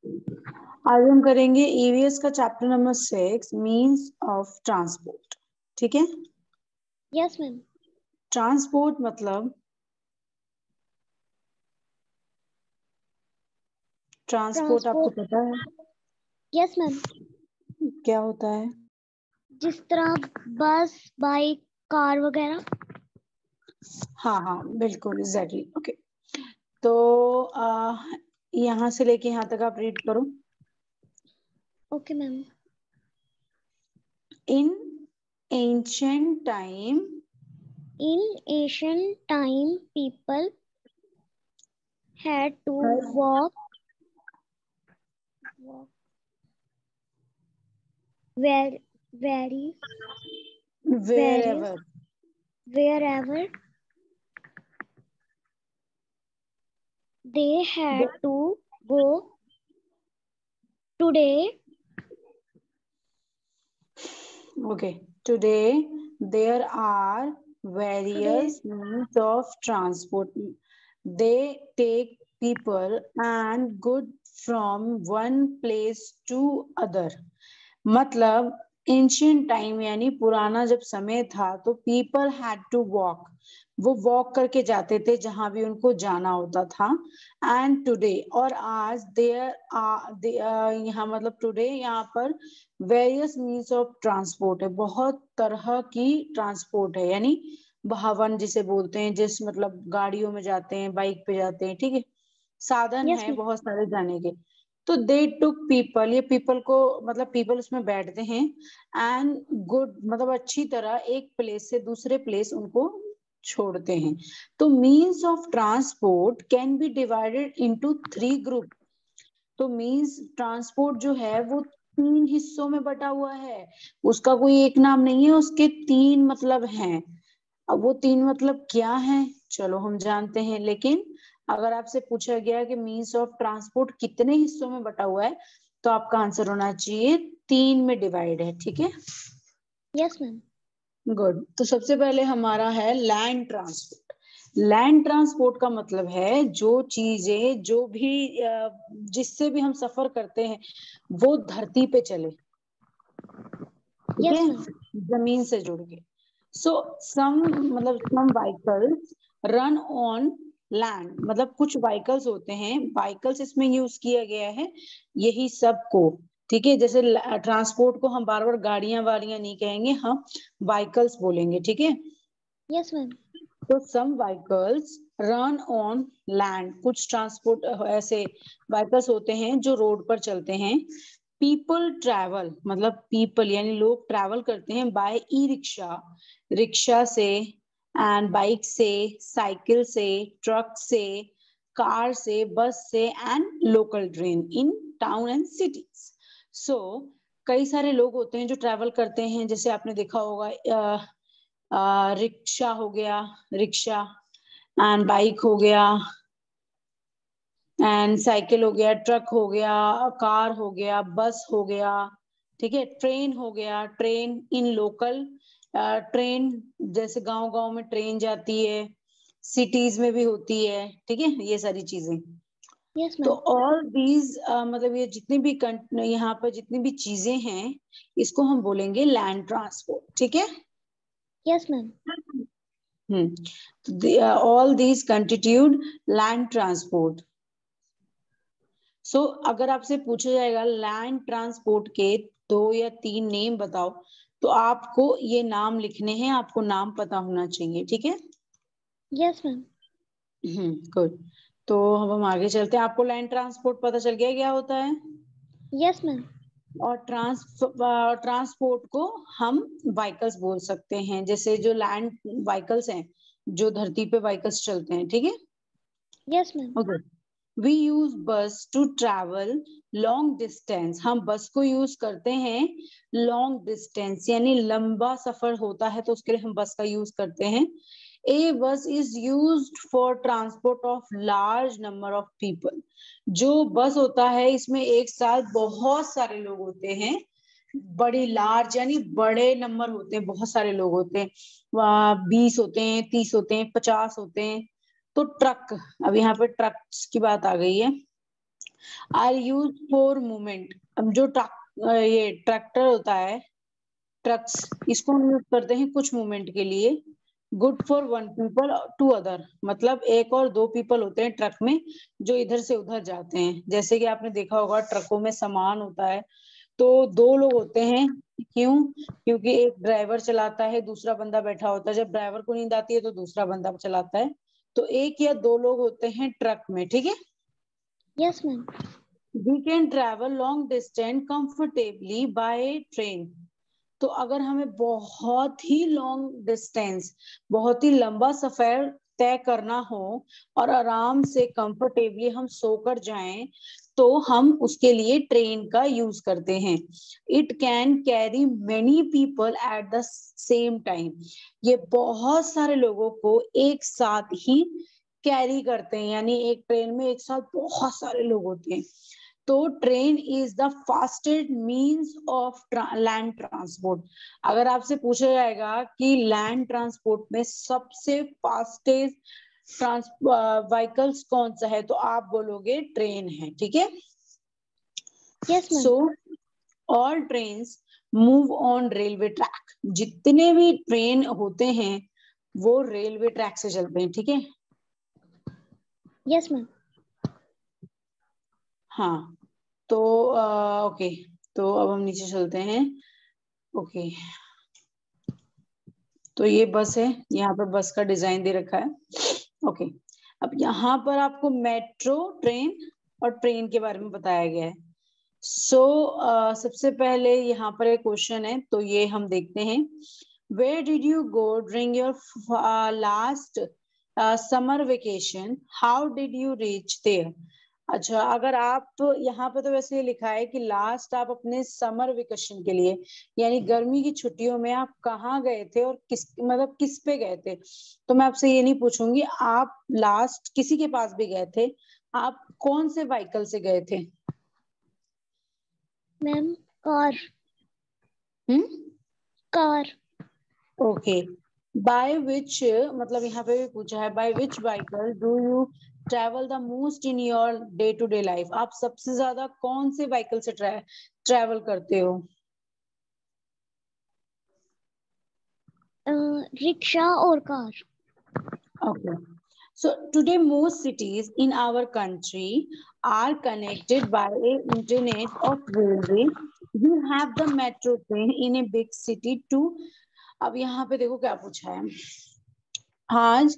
आज हम करेंगे ईवीएस का chapter number 6 means of transport. ठीक है। Yes ma'am. ट्रांसपोर्ट मतलब ट्रांसपोर्ट आपको ट्रांसपोर्ट, पता है यस मैम। क्या होता है? जिस तरह बस, बाइक, कार वगैरह। हाँ हाँ बिल्कुल एग्जैक्टली। ओके, तो यहाँ से लेके यहाँ तक आप रीड करो। Okay ma'am. In ancient time, In ancient time, people had to walk where, very, where various, ever, wherever they had to go. Today, okay, today there are today, various means of transport. They take people and goods from one place to other. मतलब ancient time यानी पुराना जब समय था तो people had to walk, वो walk करके जाते थे जहां भी उनको जाना होता था। एंड टुडे और आज देयर यहाँ मतलब टुडे यहाँ पर वेरियस मीन्स ऑफ ट्रांसपोर्ट है, बहुत तरह की ट्रांसपोर्ट है, यानी वाहन जिसे बोलते हैं, जिस मतलब गाड़ियों में जाते हैं, बाइक पे जाते हैं, ठीक है, साधन yes है ma'am, बहुत सारे जाने के। तो दे टुक पीपल, ये पीपल को मतलब पीपल उसमें बैठते हैं, एंड गुड मतलब अच्छी तरह एक प्लेस से दूसरे प्लेस उनको छोड़ते हैं। तो means of transport can be divided into 3 group. तो मीन्स ट्रांसपोर्ट जो है वो 3 हिस्सों में बटा हुआ है, उसका कोई एक नाम नहीं है, उसके 3 मतलब हैं। अब वो 3 मतलब क्या है, चलो हम जानते हैं, लेकिन अगर आपसे पूछा गया कि मीन्स ऑफ ट्रांसपोर्ट कितने हिस्सों में बटा हुआ है तो आपका आंसर होना चाहिए 3 में डिवाइड है। ठीक है, yes ma'am, गुड। तो सबसे पहले हमारा है लैंड ट्रांसपोर्ट। लैंड ट्रांसपोर्ट का मतलब है जो चीजें जो भी जिससे भी हम सफर करते हैं वो धरती पे चले, ठीक yes है, ma'am, जमीन से जुड़ के। सो सम मतलब सम व्हीकल्स रन ऑन लैंड, मतलब कुछ व्हीकल्स होते हैं, व्हीकल्स इसमें यूज किया गया है यही सब को, ठीक है। जैसे ट्रांसपोर्ट को हम बार बार गाड़ियां वाड़ियां नहीं कहेंगे, हम व्हीकल्स बोलेंगे, ठीक है। yes ma'am, तो सम व्हीकल्स रन ऑन लैंड, कुछ ट्रांसपोर्ट ऐसे व्हीकल्स होते हैं जो रोड पर चलते हैं। पीपल ट्रैवल मतलब पीपल यानी लोग ट्रैवल करते हैं बाय ई रिक्शा, रिक्शा से, एंड बाइक से, साइकिल से, ट्रक से, कार से, बस से, and local train in town and cities. सो कई सारे लोग होते हैं जो ट्रैवल करते हैं, जैसे आपने देखा होगा रिक्शा हो गया, रिक्शा, एंड बाइक हो गया, एंड साइकिल हो गया, ट्रक हो गया, कार हो गया, बस हो गया, ठीक है, ट्रेन हो गया, ट्रेन इन लोकल, ट्रेन जैसे गांव गांव में ट्रेन जाती है, सिटीज में भी होती है, ठीक है, ये सारी चीजें। yes तो ma'am, ऑल दीज मतलब ये जितनी भी यहाँ पर जितनी भी चीजें हैं इसको हम बोलेंगे लैंड ट्रांसपोर्ट, ठीक है। yes ma'am, all these constitute land transport. So अगर आपसे पूछा जाएगा लैंड ट्रांसपोर्ट के 2 या 3 नेम बताओ, तो आपको ये नाम लिखने हैं, आपको नाम पता होना चाहिए, ठीक है। yes ma'am, good. तो अब हम आगे चलते हैं। आपको लैंड ट्रांसपोर्ट पता चल गया क्या होता है? yes ma'am, और ट्रांसपोर्ट को हम व्हीकल्स बोल सकते हैं, जैसे जो लैंड व्हीकल्स हैं, जो धरती पे व्हीकल्स चलते हैं, ठीक है। yes ma'am, okay, we use bus to travel long distance, हम बस को यूज करते हैं लॉन्ग डिस्टेंस यानी लंबा सफर होता है तो उसके लिए हम बस का यूज करते हैं। ए बस is used for transport of large number of people. जो बस होता है इसमें एक साथ बहुत सारे लोग होते हैं, बड़ी लार्ज यानी बड़े नंबर होते हैं, बहुत सारे लोग होते हैं, 20 होते हैं, 30 होते हैं, 50 होते हैं। तो ट्रक, अब यहाँ पे ट्रक्स की बात आ गई है। Are use for movement. अब जो ये ट्रैक्टर होता है, ट्रक्स, इसको हम यूज करते हैं कुछ मूवमेंट के लिए। Good for one people to other, मतलब एक और दो पीपल होते हैं ट्रक में जो इधर से उधर जाते हैं। जैसे कि आपने देखा होगा ट्रकों में सामान होता है तो दो लोग होते हैं। क्यों? क्योंकि एक ड्राइवर चलाता है, दूसरा बंदा बैठा होता है। जब ड्राइवर को नींद आती है तो दूसरा बंदा चलाता है। तो एक या दो लोग होते हैं ट्रक में, ठीक है। Yes ma'am. We can travel long distance comfortably by train. तो अगर हमें बहुत ही लॉन्ग डिस्टेंस, बहुत ही लंबा सफर तय करना हो और आराम से कंफर्टेबली हम सोकर जाएं, तो हम उसके लिए ट्रेन का यूज करते हैं। It can carry many people at the same time. ये बहुत सारे लोगों को एक साथ ही कैरी करते हैं, यानी एक ट्रेन में एक साथ बहुत सारे लोग होते हैं। तो train is the fastest means of land transport. अगर आपसे पूछा जाएगा कि लैंड ट्रांसपोर्ट में सबसे फास्टेस्ट व्हीकल्स कौन सा है, तो आप बोलोगे ट्रेन है, ठीक है। Yes ma'am. So all trains move on railway track. जितने भी ट्रेन होते हैं वो रेलवे ट्रैक से चलते हैं, ठीक है। Yes ma'am. हाँ, तो ओके, तो अब हम नीचे चलते हैं। ओके, तो ये बस है, यहाँ पर बस का डिजाइन दे रखा है। ओके, अब यहाँ पर आपको मेट्रो, ट्रेन और ट्रेन के बारे में बताया गया है। सबसे पहले यहाँ पर एक क्वेश्चन है, तो ये हम देखते हैं। Where did you go during your last summer vacation? How did you reach there? अच्छा, अगर आप यहाँ पे तो वैसे ये लिखा है कि लास्ट आप अपने समर वेकेशन के लिए, यानी गर्मी की छुट्टियों में आप कहाँ गए थे और किस, मतलब किस पे गए थे। तो मैं आपसे ये नहीं पूछूंगी आप लास्ट किसी के पास भी गए थे, आप कौन से व्हीकल से गए थे? Ma'am car. Hmm, car. Okay. By which, मतलब यहाँ पे भी पूछा है by which vehicle do you travel the most in your day to day life? आप सबसे ज्यादा कौन से व्हीकल से ट्रेवल करते हो? रिक्शा और car. Okay. So today most cities in our country are connected by a internet of railway. You have the metro train in a big city too. अब यहाँ पे देखो क्या पूछा है। आज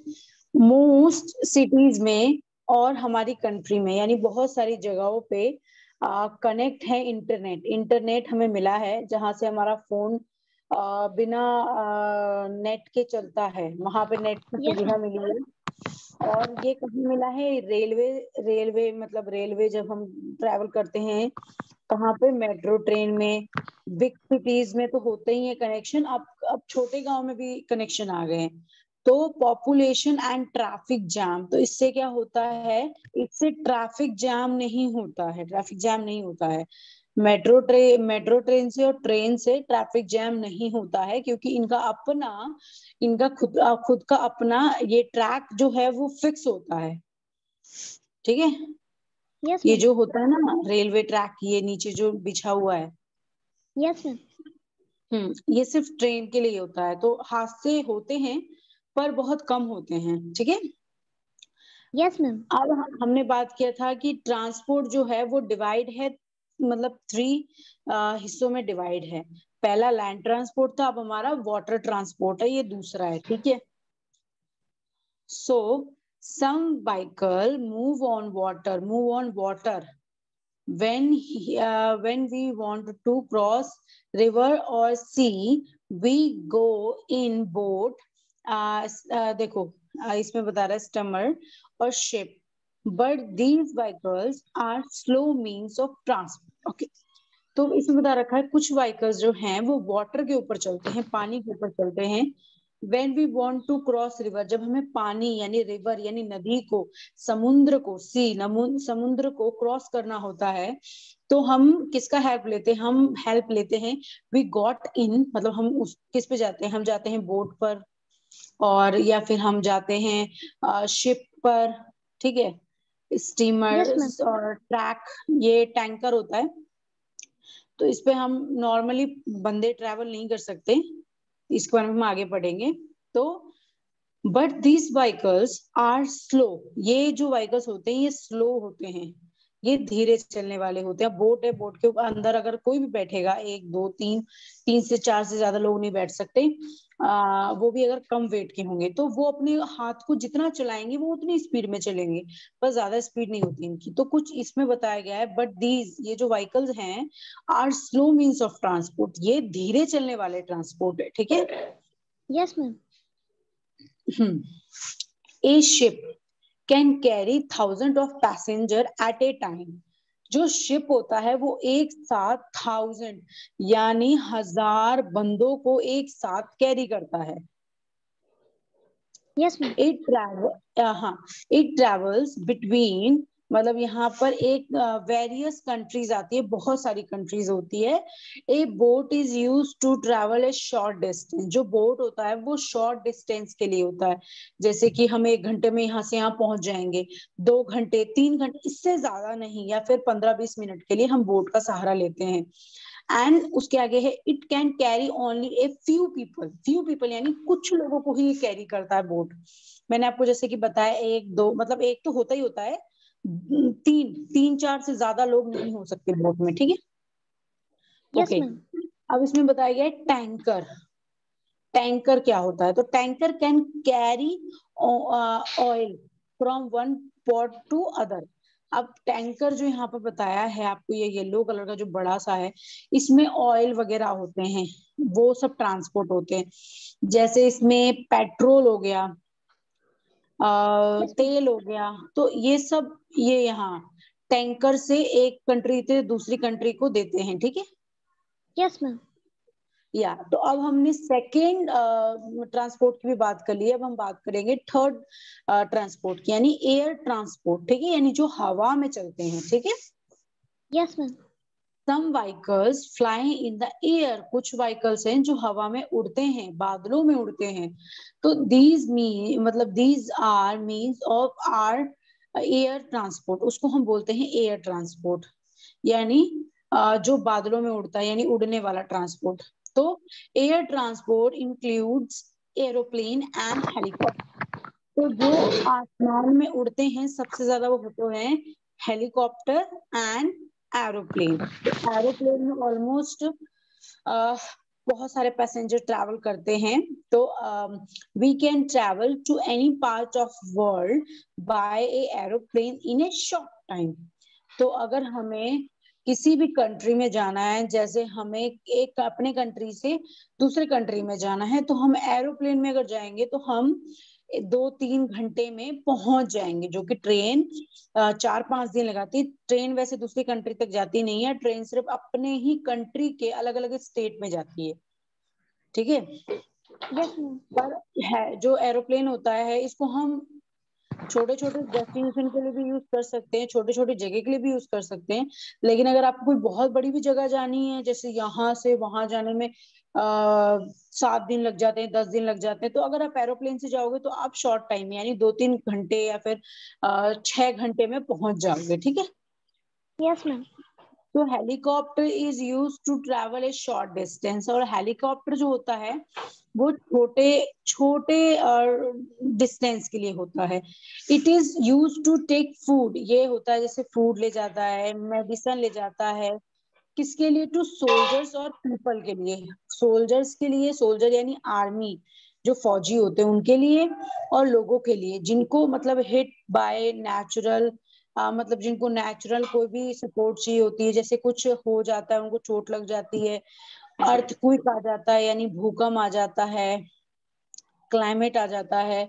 मोस्ट सिटीज में और हमारी कंट्री में, यानी बहुत सारी जगहों पे कनेक्ट है इंटरनेट। इंटरनेट हमें मिला है जहां से हमारा फोन बिना नेट के चलता है, वहां पे नेट की यस सुविधा मैम। मिली है। और ये कहीं मिला है? रेलवे, रेलवे मतलब रेलवे जब हम ट्रैवल करते हैं कहाँ पे? मेट्रो ट्रेन में। बिग सिटीज में तो होते ही है कनेक्शन, अब छोटे गांव में भी कनेक्शन आ गए हैं। तो पॉपुलेशन एंड ट्रैफिक जैम, तो इससे क्या होता है? इससे ट्रैफिक जैम नहीं होता है, ट्रैफिक जैम नहीं होता है। मेट्रो ट्रेन से और ट्रेन से ट्रैफिक जैम नहीं होता है, क्योंकि इनका खुद का अपना ये ट्रैक जो है वो फिक्स होता है, ठीक है। यस ये मैम। जो होता है ना रेलवे ट्रैक, ये नीचे जो बिछा हुआ है, यस मैम। ये सिर्फ ट्रेन के लिए होता है। तो हादसे होते हैं पर बहुत कम होते हैं, ठीक है। Yes ma'am. अब हमने बात किया था कि ट्रांसपोर्ट जो है वो डिवाइड है, मतलब थ्री हिस्सों में डिवाइड है। पहला लैंड ट्रांसपोर्ट था, अब हमारा वाटर ट्रांसपोर्ट है, ये दूसरा है, ठीक है। So some vehicle move on water when we want to cross river or sea, we go in boat। देखो, इसमें बता रहा है स्टमर और ship, but these vehicles are slow means of transport। Okay, तो इसमें बता रखा है कुछ व्हीकल्स जो हैं वो वाटर के ऊपर चलते हैं, पानी के ऊपर चलते हैं। When we want to cross river, जब हमें पानी यानी रिवर यानी नदी को, समुद्र को, समुद्र को क्रॉस करना होता है, तो हम किसका हेल्प लेते हैं? हम हेल्प लेते हैं वी गॉट इन, मतलब हम उस किस पे जाते हैं? हम जाते हैं बोट पर, और या फिर हम जाते हैं शिप पर, ठीक है। स्टीमर्स और ट्रैक, ये टैंकर होता है। तो इस पे हम नॉर्मली बंदे ट्रैवल नहीं कर सकते, इसके बारे में हम आगे पढ़ेंगे। तो but these vehicles are slow, ये जो व्हीकल्स होते हैं ये स्लो होते हैं, ये धीरे चलने वाले होते हैं। बोट है, बोट के अंदर अगर कोई भी बैठेगा, एक दो तीन, 3 से 4 से ज्यादा लोग नहीं बैठ सकते, वो भी अगर कम वेट के होंगे, तो वो अपने हाथ को जितना चलाएंगे वो उतनी स्पीड में चलेंगे, पर ज्यादा स्पीड नहीं होती इनकी। तो कुछ इसमें बताया गया है, बट दीज, ये जो व्हीकल्स हैं, are slow means of transport, ये धीरे चलने वाले ट्रांसपोर्ट है, ठीक है। Yes ma'am. A ship can carry thousands of passengers at a time. जो शिप होता है वो एक साथ 1000 यानी 1000 बंदों को एक साथ कैरी करता है। Yes ma'am. It travels between, मतलब यहाँ पर एक वेरियस कंट्रीज आती है, बहुत सारी कंट्रीज होती है। A boat is use to travel a short distance, जो बोट होता है वो शॉर्ट डिस्टेंस के लिए होता है, जैसे कि हम 1 घंटे में यहाँ से यहाँ पहुंच जाएंगे, 2 घंटे 3 घंटे, इससे ज्यादा नहीं, या फिर 15-20 मिनट के लिए हम बोट का सहारा लेते हैं। एंड उसके आगे है, it can carry only a few people, few people यानी कुछ लोगों को ही कैरी करता है बोट। मैंने आपको जैसे कि बताया, एक दो, मतलब एक तो होता ही होता है, 3-4 से ज्यादा लोग नहीं हो सकते बोट में, ठीक है। Yes okay, ma'am. अब इसमें बताया गया है टैंकर। टैंकर क्या होता है? तो tanker can carry oil from one port to other. अब टैंकर जो यहाँ पर बताया है आपको, ये येलो कलर का जो बड़ा सा है, इसमें ऑयल वगैरह होते हैं, वो सब ट्रांसपोर्ट होते हैं। जैसे इसमें पेट्रोल हो गया, तेल हो गया, तो ये सब ये यहाँ टैंकर से एक कंट्री से दूसरी कंट्री को देते हैं, ठीक है। Yes ma'am. या तो अब हमने सेकेंड ट्रांसपोर्ट की भी बात कर ली, अब हम बात करेंगे थर्ड ट्रांसपोर्ट की, यानी एयर ट्रांसपोर्ट, ठीक है, यानी जो हवा में चलते हैं, ठीक है। Yes ma'am. Some vehicles fly in the air, कुछ व्हीकल्स हैं जो हवा में उड़ते हैं, बादलों में उड़ते हैं। तो दीज मीन, मतलब these are means of are air transport, उसको हम बोलते हैं एयर ट्रांसपोर्ट, यानी जो बादलों में उड़ता है, यानी उड़ने वाला ट्रांसपोर्ट। तो air transport includes aeroplane and helicopter. तो जो आसमान में उड़ते हैं सबसे ज्यादा वो होते हैं हेलीकॉप्टर एंड एरोप्लेन। तो एरोप्लेन में ऑलमोस्ट बहुत सारे पैसेंजर ट्रैवल करते हैं। तो we can travel to any part of world by a aeroplane in a short time. तो अगर हमें किसी भी कंट्री में जाना है, जैसे हमें एक अपने कंट्री से दूसरे कंट्री में जाना है, तो हम एरोप्लेन में अगर जाएंगे तो हम 2-3 घंटे में पहुंच जाएंगे, जो कि ट्रेन 4-5 दिन लगाती है। ट्रेन वैसे दूसरी कंट्री तक जाती नहीं है, ट्रेन सिर्फ अपने ही कंट्री के अलग अलग स्टेट में जाती है, ठीक है। Yes ma'am. पर है जो एरोप्लेन होता है, इसको हम छोटे छोटे डेस्टिनेशन के लिए भी यूज कर सकते हैं, छोटे छोटे जगह के लिए भी यूज कर सकते हैं। लेकिन अगर आपको कोई बहुत बड़ी भी जगह जानी है, जैसे यहाँ से वहां जाने में 7 दिन लग जाते हैं, 10 दिन लग जाते हैं, तो अगर आप एरोप्लेन से जाओगे तो आप शॉर्ट टाइम यानी 2-3 घंटे या फिर 6 घंटे में पहुंच जाओगे, ठीक है। Yes ma'am. तो helicopter is use to travel a short distance, और हेलीकॉप्टर जो होता है वो छोटे छोटे डिस्टेंस के लिए होता है। It is use to take food, ये होता है जैसे फूड ले जाता है, मेडिसिन ले जाता है, किसके लिए? टू सोल्जर्स और पीपल के लिए। सोल्जर्स के लिए, सोल्जर यानी आर्मी, जो फौजी होते हैं उनके लिए, और लोगों के लिए जिनको मतलब हिट बाय नेचुरल, मतलब जिनको नेचुरल कोई भी सपोर्ट चाहिए होती है, जैसे कुछ हो जाता है, उनको चोट लग जाती है, अर्थक्वेक आ जाता है यानी भूकंप आ जाता है, क्लाइमेट आ जाता है,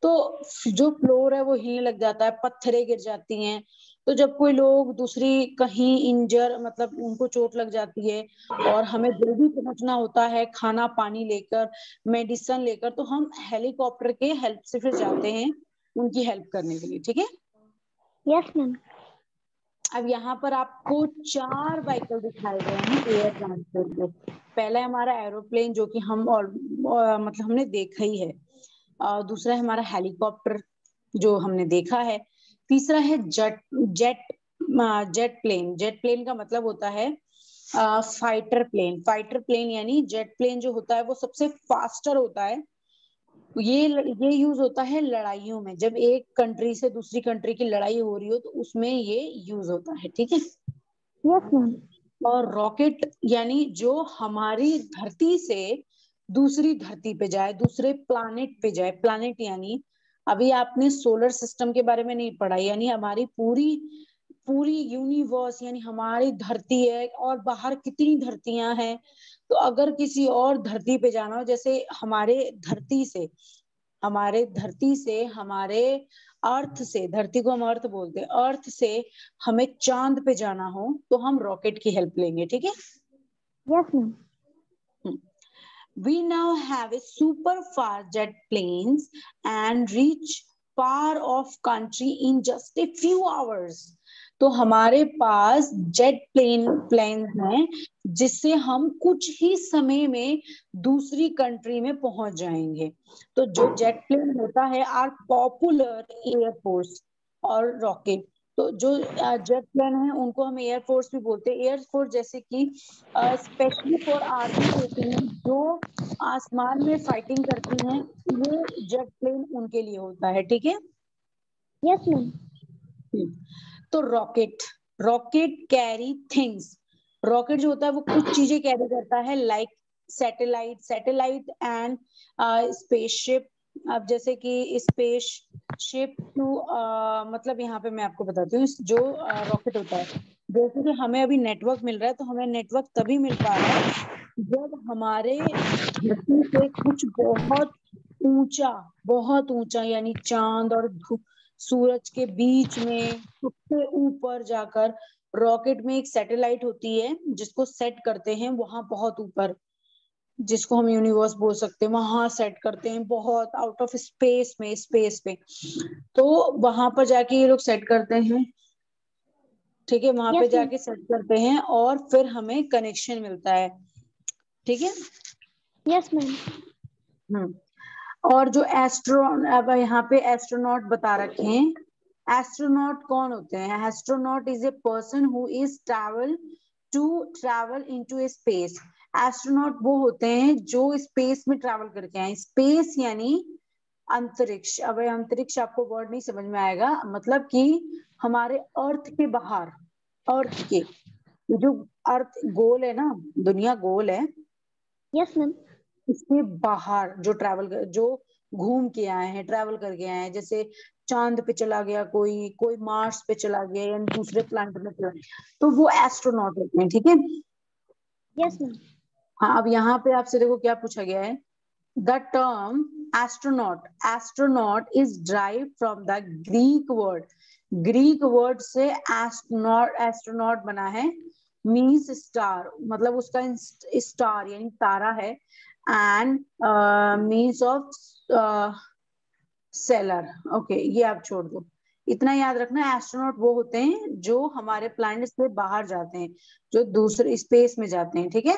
तो जो फ्लोर है वो हिलने लग जाता है, पत्थरें गिर जाती हैं। तो जब कोई लोग दूसरी कहीं इंजर, मतलब उनको चोट लग जाती है और हमें जल्दी पहुंचना होता है खाना पानी लेकर, मेडिसिन लेकर, तो हम हेलीकॉप्टर के हेल्प से फिर जाते हैं उनकी हेल्प करने के लिए, ठीक है। Yes ma'am. अब यहाँ पर आपको 4 व्हीकल दिखाए गए हैं एयर ट्रांसपोर्ट के। पहला है हमारा एरोप्लेन, जो कि हम और मतलब हमने देखा ही है। दूसरा है हमारा हेलीकॉप्टर, जो हमने देखा है। तीसरा है jet jet jet plane. Jet plane का मतलब होता है फाइटर प्लेन। फाइटर प्लेन यानी जेट प्लेन जो होता है वो सबसे फास्टर होता है। ये यूज होता है लड़ाइयों में, जब एक कंट्री से दूसरी कंट्री की लड़ाई हो रही हो तो उसमें ये यूज होता है, ठीक है। Yes ma'am. और रॉकेट यानी जो हमारी धरती से दूसरी धरती पे जाए, दूसरे प्लानेट पे जाए। प्लानेट यानी अभी आपने सोलर सिस्टम के बारे में नहीं पढ़ा, यानी हमारी पूरी पूरी यूनिवर्स, यानी हमारी धरती है और बाहर कितनी धरतियां हैं। तो अगर किसी और धरती पे जाना हो, जैसे हमारे अर्थ से, धरती को हम अर्थ बोलते हैं, अर्थ से हमें चांद पे जाना हो तो हम रॉकेट की हेल्प लेंगे, ठीक है। Yes ma'am. We now have a super fast jet planes and reach far off country in just a few hours. तो हमारे पास जेट प्लेन हैं जिससे हम कुछ ही समय में दूसरी कंट्री में पहुंच जाएंगे। तो जो जेट प्लेन होता है आर पॉपुलर एयरफोर्स और रॉकेट। तो जो जेट प्लेन है उनको हम एयरफोर्स भी बोलते हैं। एयरफोर्स जैसे कि स्पेशली फॉर आर्मी होती है जो आसमान में फाइटिंग करती हैं, वो जेट प्लेन उनके लिए होता है, ठीक है। Yes ma'am. तो rocket rocket carry things. Rocket जो होता है वो कुछ चीजें कैरी करता है, लाइक सैटेलाइट एंड स्पेसशिप। अब जैसे कि स्पेसशिप टू मतलब यहाँ पे मैं आपको बताती हूँ, जो रॉकेट होता है, जैसे कि हमें अभी नेटवर्क मिल रहा है, तो हमें नेटवर्क तभी मिल पा रहा है जब हमारे धरती से कुछ बहुत ऊंचा यानी चांद और सूरज के बीच में सबसे ऊपर जाकर रॉकेट में एक सैटेलाइट होती है जिसको सेट करते हैं वहां बहुत ऊपर, जिसको हम यूनिवर्स बोल सकते हैं, वहां सेट करते हैं बहुत आउट ऑफ स्पेस पे। तो वहां पर जाके ये लोग सेट करते हैं, ठीक है। वहां पे यस मैम। जाके सेट करते हैं और फिर हमें कनेक्शन मिलता है, ठीक है। Yes ma'am. और जो अब यहाँ पे एस्ट्रोनॉट बता रखे हैं। एस्ट्रोनॉट कौन होते हैं? Astronaut is a person who is travel into A space. Astronaut वो होते हैं जो स्पेस में ट्रैवल करके आए। स्पेस यानी अंतरिक्ष। अब ये अंतरिक्ष आपको वर्ड नहीं समझ में आएगा, मतलब कि हमारे अर्थ के बाहर, अर्थ के जो अर्थ गोल है ना, दुनिया गोल है, यस मैम। इसके बाहर जो जो घूम के आए हैं, ट्रैवल करके आए हैं, जैसे चांद पे चला गया कोई, कोई मार्स पे चला गया या दूसरे प्लैनेट में चला गया, तो वो एस्ट्रोनॉट होते हैं, ठीक है। Yes ma'am. हाँ, अब यहाँ पे आपसे देखो क्या पूछा गया है। The term astronaut is drive from the Greek word से एस्ट्रोनॉट बना है। मीन्स स्टार, मतलब उसका स्टार यानी तारा है। And means of seller. Okay, ये आप छोड़ दो, इतना याद रखना। एस्ट्रोनॉट वो होते हैं जो हमारे प्लैनेट से बाहर जाते हैं, जो दूसरे स्पेस में जाते हैं, ठीक है।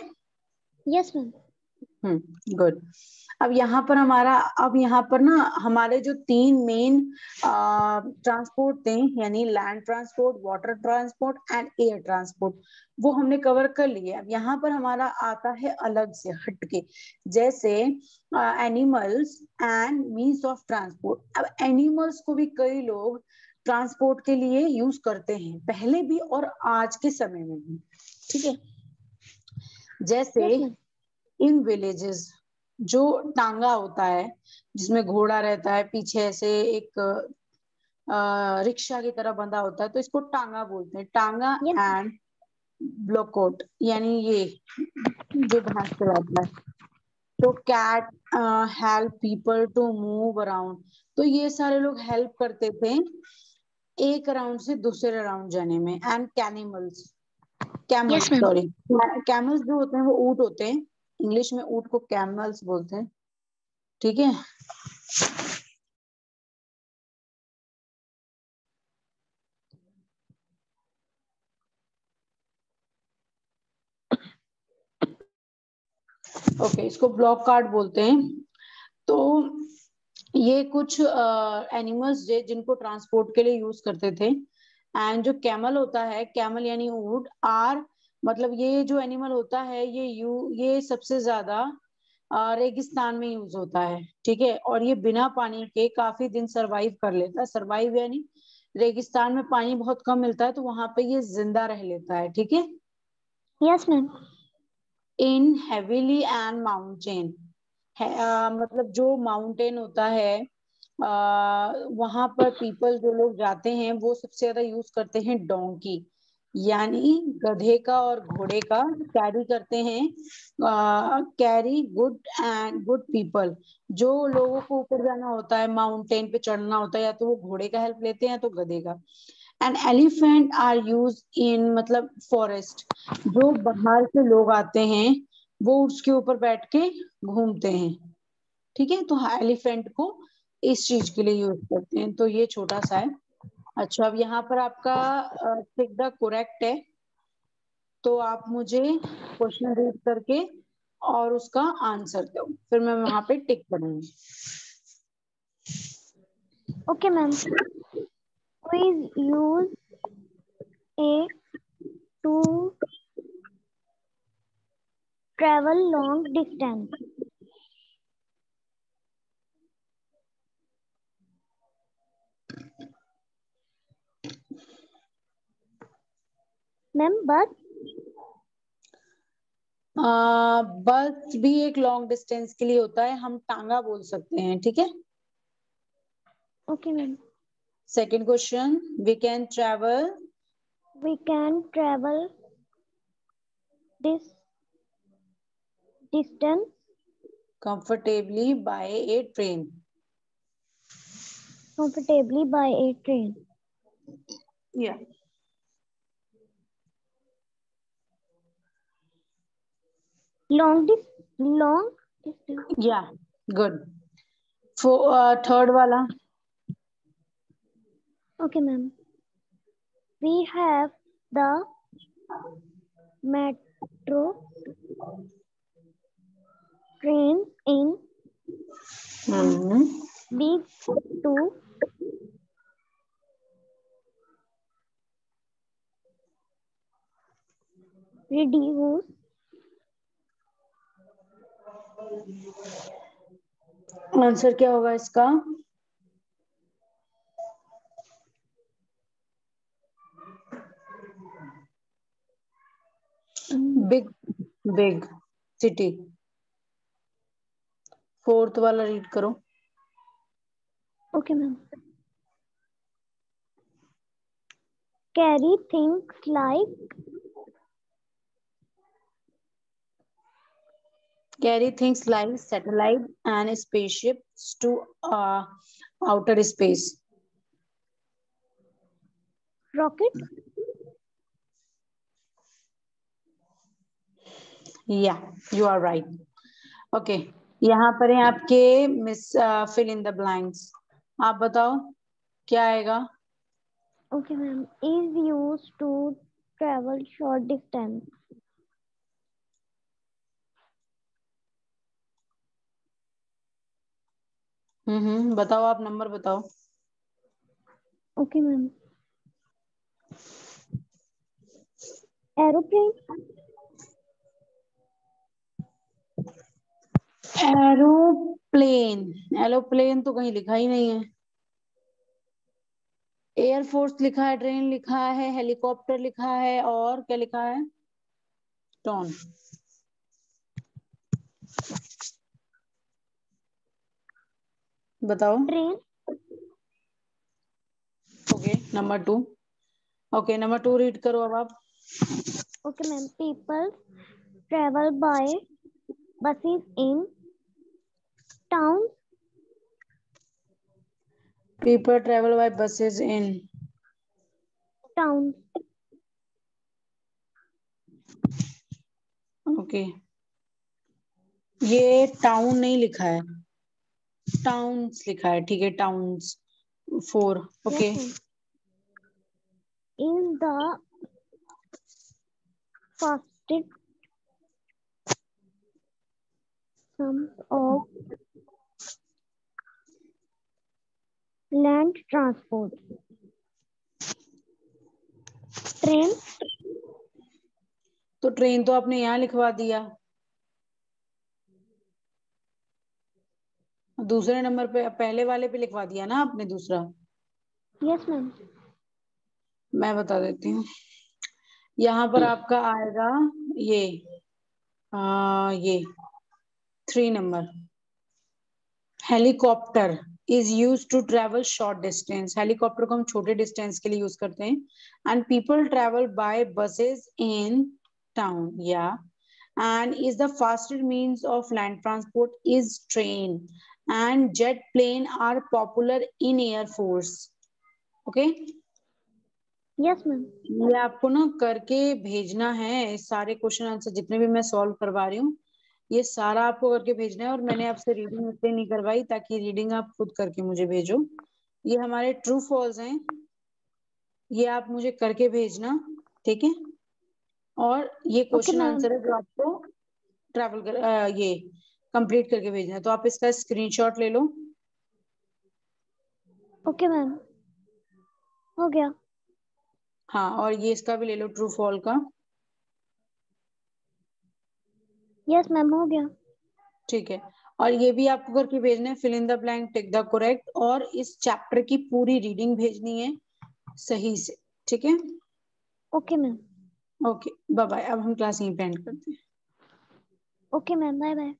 Yes ma'am. गुड। अब यहाँ पर ना हमारे जो तीन मेन ट्रांसपोर्ट थे, यानी land transport, water transport and air transport, वो हमने कवर कर लिए। अब यहाँ पर हमारा आता है अलग से हटके, जैसे animals and means of transport. अब एनिमल्स को भी कई लोग ट्रांसपोर्ट के लिए यूज करते हैं, पहले भी और आज के समय में भी, ठीक है। जैसे यस मैम। इन विलेजेस जो टांगा होता है, जिसमें घोड़ा रहता है, पीछे ऐसे एक रिक्शा की तरह बंधा होता है, तो इसको टांगा बोलते हैं, टांगा। यस। एंड ब्लोकोट यानी ये जो भैंस चलाता है। तो cat help people to move around. तो ये सारे लोग हेल्प करते थे एक अराउंड से दूसरे अराउंड जाने में। And camels yes ma'am. Sorry, camels जो होते हैं वो ऊंट होते हैं, इंग्लिश में ऊंट को कैमल्स बोलते हैं, ठीक है। ओके, इसको ब्लॉक कार्ड बोलते हैं। तो ये कुछ एनिमल्स जिनको ट्रांसपोर्ट के लिए यूज करते थे। एंड जो कैमल होता है, कैमल यानी ऊंट, आर मतलब ये जो एनिमल होता है ये सबसे ज्यादा रेगिस्तान में यूज होता है, ठीक है। और ये बिना पानी के काफी दिन सरवाइव कर लेता है। सरवाइव यानी रेगिस्तान में पानी बहुत कम मिलता है तो वहां पे ये जिंदा रह लेता है, ठीक है। Yes ma'am. In heavily and mountain मतलब जो माउंटेन होता है वहां पर पीपल जो लोग जाते हैं वो सबसे ज्यादा यूज करते हैं डोंकी, यानी गधे का और घोड़े का कैरी करते हैं। Carry good and good people, जो लोगों को ऊपर जाना होता है, माउंटेन पे चढ़ना होता है, या तो वो घोड़े का हेल्प लेते हैं या तो गधे का। And elephant are use in मतलब फॉरेस्ट, जो बाहर से लोग आते हैं वो उसके ऊपर बैठ के घूमते हैं, ठीक है। तो एलिफेंट को इस चीज के लिए यूज करते हैं। तो ये छोटा सा है। अच्छा, अब यहाँ पर आपका टिक द करेक्ट है, तो आप मुझे क्वेश्चन रीड करके और उसका आंसर दो, फिर मैं वहां पे टिक करूंगी। Okay ma'am. Please use a to travel long distance. Ma'am बस। बस भी एक लॉन्ग डिस्टेंस के लिए होता है, हम टांगा बोल सकते हैं, ठीक है। Okay ma'am. Second question, we can travel We can travel this distance comfortably by a train. comfortably by a train. Yeah. Long distance. Yeah, good. Third वाला, Okay ma'am. We have the metro trains in big to reduce answer क्या होगा इसका? Big, big city. Fourth वाला read करो। okay ma'am. Carry things like satellite and spaceships to outer space. rocket. Yeah, you are right. Okay, यहाँ पर है आपके miss fill in the blanks. आप बताओ क्या आएगा? Okay ma'am. Is used to travel short distance. बताओ, आप नंबर बताओ। Okay ma'am. Aeroplane. Aeroplane, aeroplane तो कहीं लिखा ही नहीं है। एयरफोर्स लिखा है, ट्रेन लिखा है, हेलीकॉप्टर लिखा है, और क्या लिखा है? टॉन। बताओ। Train. Okay, number 2। Okay, number 2 read करो अब आप। Okay ma'am. People travel by buses in towns. People travel by buses in Towns. Okay, ये टाउन नहीं लिखा है, टाउन्स लिखा है, ठीक है, towns. 4। Yes okay, ma'am. In the fastest sums of land transport, train, तो ट्रेन तो आपने यहाँ लिखवा दिया, दूसरे नंबर पे पहले वाले पे लिखवा दिया ना आपने दूसरा। Yes ma'am. मैं बता देती हूँ, यहाँ पर आपका आएगा ये ये 3 number, helicopter is use to travel short distance. Helicopter को हम छोटे डिस्टेंस के लिए यूज करते हैं। And people travel by buses in town, या and is the faster means of land transport is train and jet plane are popular in air force. Okay, yes ma'am. ये आपको ना करके भेजना है, सारे क्वेश्चन आंसर जितने भी मैं सॉल्व करवा रही हूँ ये सारा आपको करके भेजना है। और मैंने आपसे रीडिंग इसलिए नहीं करवाई ताकि रीडिंग आप खुद करके मुझे भेजो। ये हमारे ट्रू फॉल्स हैं, ये आप मुझे करके भेजना, ठीक है। और ये ओके क्वेश्चन मैम। आंसर है जो आपको ट्रैवल कर ये कंप्लीट करके भेजना है। तो आप इसका स्क्रीनशॉट ले लो। ओके मैम, हो गया। हाँ, और ये इसका भी ले लो ट्रू फॉल का। यस मैम, हो गया। ठीक है, और ये भी आपको करके भेजना है, fill in the blank tick the correct, और इस चैप्टर की पूरी रीडिंग भेजनी है सही से, ठीक है। Okay ma'am. Okay, bye bye. अब हम क्लास यहीं पे एंड करते हैं। Okay ma'am, bye bye.